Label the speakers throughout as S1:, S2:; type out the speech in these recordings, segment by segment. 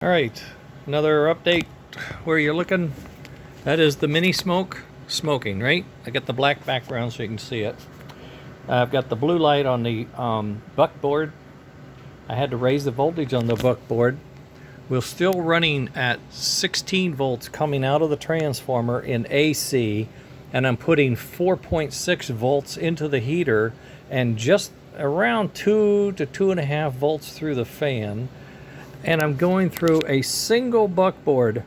S1: All right, another update where you're looking. That is the Mini Smoke smoking, right? I got the black background so you can see it. I've got the blue light on the buckboard. I had to raise the voltage on the buckboard. We're still running at 16 volts coming out of the transformer in AC, and I'm putting 4.6 volts into the heater and just around 2 to 2.5 volts through the fan. And I'm going through a single buckboard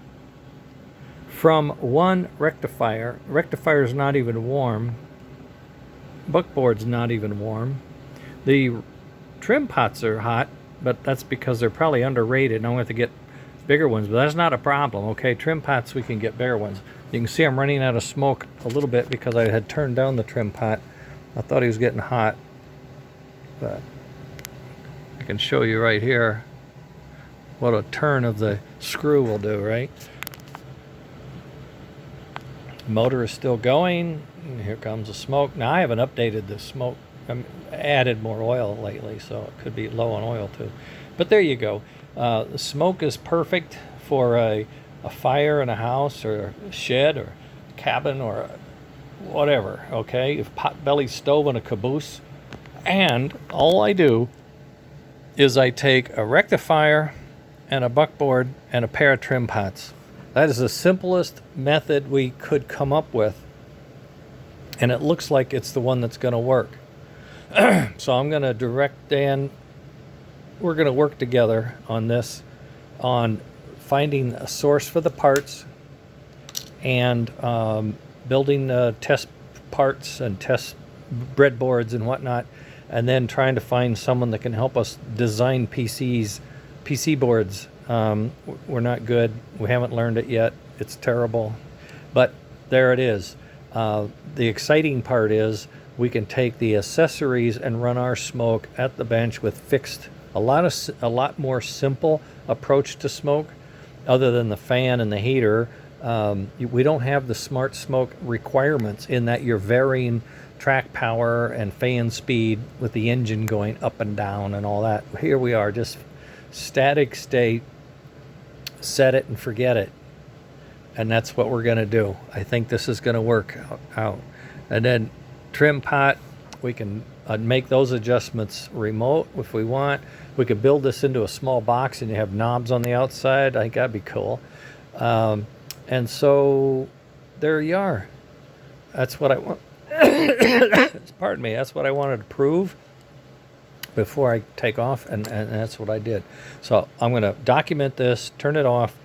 S1: from one rectifier. Rectifier's not even warm. Buckboard's not even warm. The trim pots are hot, but that's because they're probably underrated and I'm going to have to get bigger ones, but that's not a problem. Okay, trim pots, we can get bigger ones. You can see I'm running out of smoke a little bit because I had turned down the trim pot. I thought he was getting hot, but I can show you right here what a turn of the screw will do, right? Motor is still going. Here comes the smoke. Now I haven't updated the smoke. I added more oil lately, so it could be low on oil too. But there you go. The smoke is perfect for a fire in a house or a shed or a cabin or whatever, okay? If pot-belly stove in a caboose. And all I do is I take a rectifier and a buckboard and a pair of trim pots. That is the simplest method we could come up with, and it looks like it's the one that's going to work. So I'm going to direct Dan. We're going to work together on this, on finding a source for the parts and building test parts and test breadboards and whatnot, and then trying to find someone that can help us design PC boards. We're not good. We haven't learned it yet. It's terrible. But there it is. The exciting part is we can take the accessories and run our smoke at the bench with fixed, a lot more simple approach to smoke other than the fan and the heater. We don't have the smart smoke requirements in that you're varying track power and fan speed with the engine going up and down and all that. Here we are, just static state, set it and forget it. And that's what we're going to do. I think this is going to work out. And then trim pot, we can make those adjustments remote if we want. We could build this into a small box and you have knobs on the outside. I think that'd be cool. And so there you are. That's what I want. Pardon me. That's what I wanted to prove before I take off, and that's what I did. So I'm going to document this, turn it off,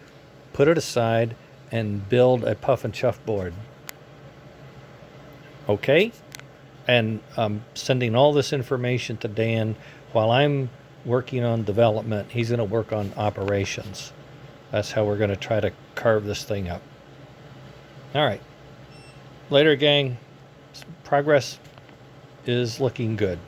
S1: put it aside, and build a puff and chuff board. Okay? And I'm sending all this information to Dan while I'm working on development. He's going to work on operations. That's how we're going to try to carve this thing up. All right. Later, gang. Progress is looking good.